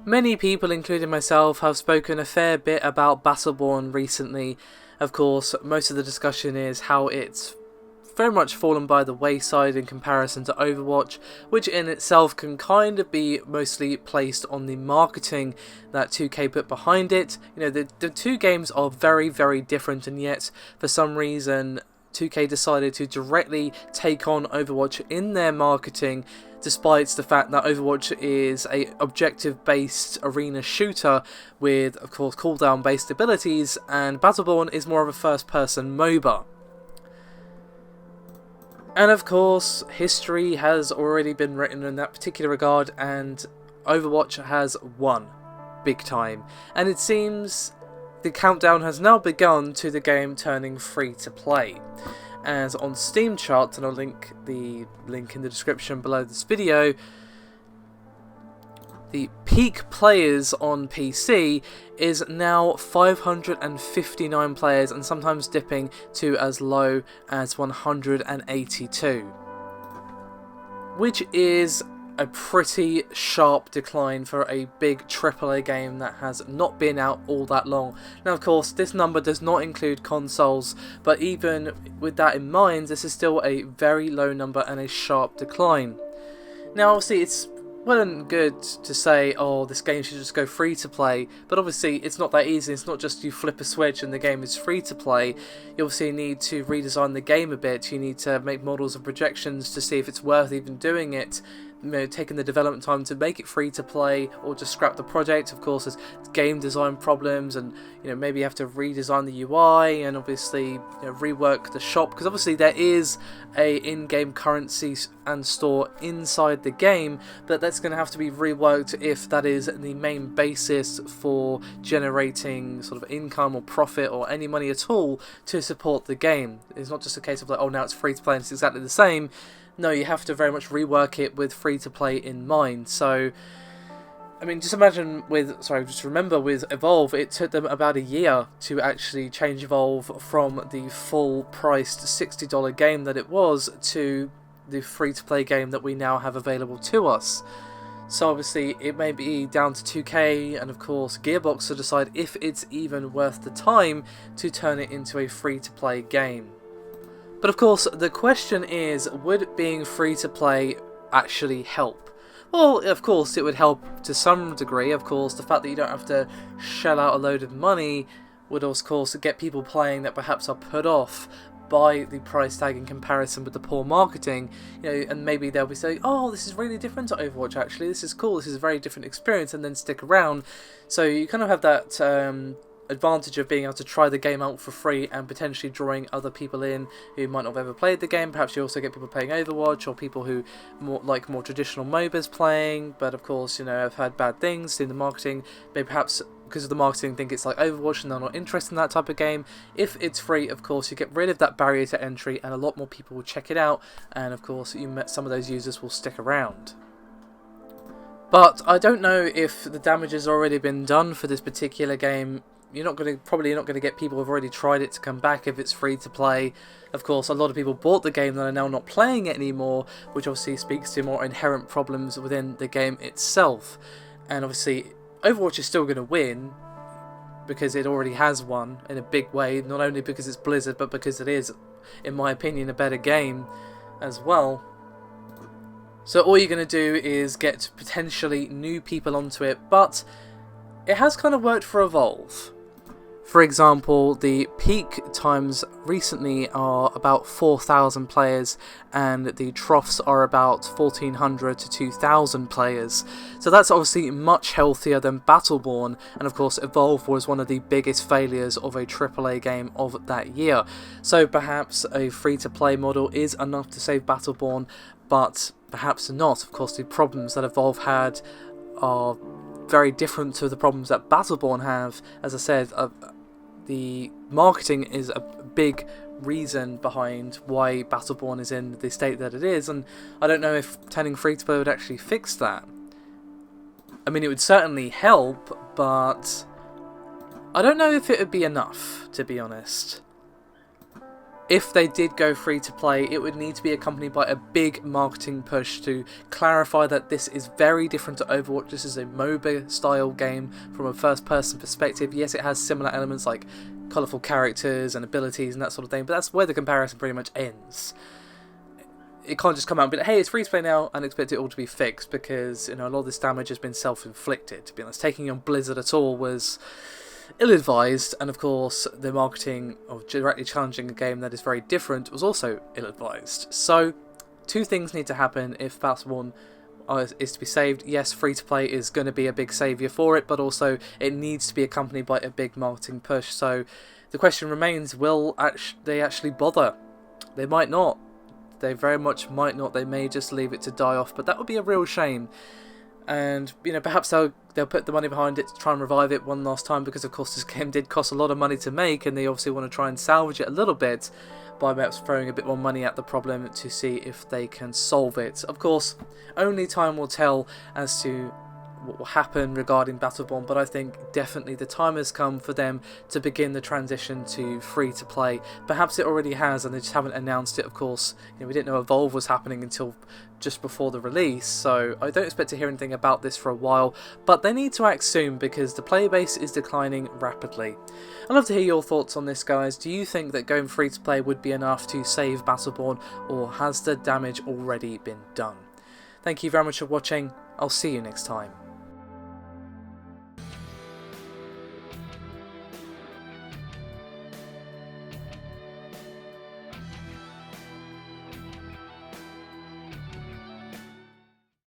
Many people, including myself, have spoken a fair bit about Battleborn recently. Of course, most of the discussion is how it's very much fallen by the wayside in comparison to Overwatch, which in itself can kind of be mostly placed on the marketing that 2K put behind it. You know, the two games are very, very different, and yet for some reason 2K decided to directly take on Overwatch in their marketing, despite the fact that Overwatch is a objective-based arena shooter with, of course, cooldown-based abilities, and Battleborn is more of a first-person MOBA. And of course, history has already been written in that particular regard, and Overwatch has won big time. And it seems the countdown has now begun to the game turning free to play. As on Steam charts, and I'll link the link in the description below this video, the peak players on PC is now 559 players, and sometimes dipping to as low as 182, which is a pretty sharp decline for a big AAA game that has not been out all that long. Now, of course, this number does not include consoles, but even with that in mind, this is still a very low number and a sharp decline. Now, obviously, it's well and good to say, oh, this game should just go free to play, but obviously it's not that easy. It's not just you flip a switch and the game is free to play. You obviously need to redesign the game a bit. You need to make models and projections to see if it's worth even doing it. You know, taking the development time to make it free to play, or just scrap the project. Of course, there's game design problems, and maybe you have to redesign the UI, and obviously rework the shop, because obviously there is a in-game currency and store inside the game, but that's going to have to be reworked if that is the main basis for generating sort of income or profit or any money at all to support the game. It's not just a case of like, oh, now it's free to play and it's exactly the same. No, you have to very much rework it with free-to-play in mind. So, I mean, just remember with Evolve, it took them about a year to actually change Evolve from the full-priced $60 game that it was to the free-to-play game that we now have available to us. So obviously, it may be down to 2K and, of course, Gearbox to decide if it's even worth the time to turn it into a free-to-play game. But of course, the question is, would being free to play actually help? Well, of course it would help to some degree. Of course, the fact that you don't have to shell out a load of money would, of course, get people playing that perhaps are put off by the price tag in comparison with the poor marketing. And maybe they'll be saying, oh, this is really different to Overwatch, actually. This is cool. This is a very different experience, and then stick around. So you kind of have that advantage of being able to try the game out for free and potentially drawing other people in who might not have ever played the game. Perhaps you also get people playing Overwatch, or people who like more traditional MOBAs playing, but of course, have had bad things in the marketing. Maybe perhaps because of the marketing think it's like Overwatch and they're not interested in that type of game. If it's free, of course, you get rid of that barrier to entry, and a lot more people will check it out, and of course some of those users will stick around. But I don't know if the damage has already been done for this particular game. You're probably not going to get people who've already tried it to come back if it's free to play. Of course, a lot of people bought the game that are now not playing it anymore, which obviously speaks to more inherent problems within the game itself. And obviously, Overwatch is still going to win, because it already has won in a big way, not only because it's Blizzard, but because it is, in my opinion, a better game as well. So all you're going to do is get potentially new people onto it, but it has kind of worked for Evolve. For example, the peak times recently are about 4,000 players, and the troughs are about 1,400 to 2,000 players. So that's obviously much healthier than Battleborn, and of course Evolve was one of the biggest failures of a AAA game of that year. So perhaps a free-to-play model is enough to save Battleborn, but perhaps not. Of course, the problems that Evolve had are very different to the problems that Battleborn have. As I said, the marketing is a big reason behind why Battleborn is in the state that it is, and I don't know if turning free to play would actually fix that. I mean, it would certainly help, but I don't know if it would be enough, to be honest. if they did go free to play, it would need to be accompanied by a big marketing push to clarify that this is very different to Overwatch. This is a MOBA style game from a first person perspective. Yes, it has similar elements like colourful characters and abilities and that sort of thing, but that's where the comparison pretty much ends. It can't just come out and be like, hey, it's free to play now, and expect it all to be fixed, because, you know, a lot of this damage has been self-inflicted. To be honest, taking on Blizzard at all was ill-advised, and of course the marketing of directly challenging a game that is very different was also ill-advised. So two things need to happen if Battleborn is to be saved. Yes, free to play is going to be a big saviour for it, but also it needs to be accompanied by a big marketing push. So the question remains, will they actually bother? They might not. They very much might not. They may just leave it to die off, but that would be a real shame. And, you know, perhaps they'll put the money behind it to try and revive it one last time, because of course this game did cost a lot of money to make, and they obviously want to try and salvage it a little bit by perhaps throwing a bit more money at the problem to see if they can solve it. Of course, only time will tell as to what will happen regarding Battleborn, but I think definitely the time has come for them to begin the transition to free to play. Perhaps it already has and they just haven't announced it. Of course, you know, we didn't know Evolve was happening until just before the release, so I don't expect to hear anything about this for a while, but they need to act soon because the player base is declining rapidly. I'd love to hear your thoughts on this, guys. Do you think that going free to play would be enough to save Battleborn, or has the damage already been done? Thank you very much for watching. I'll see you next time.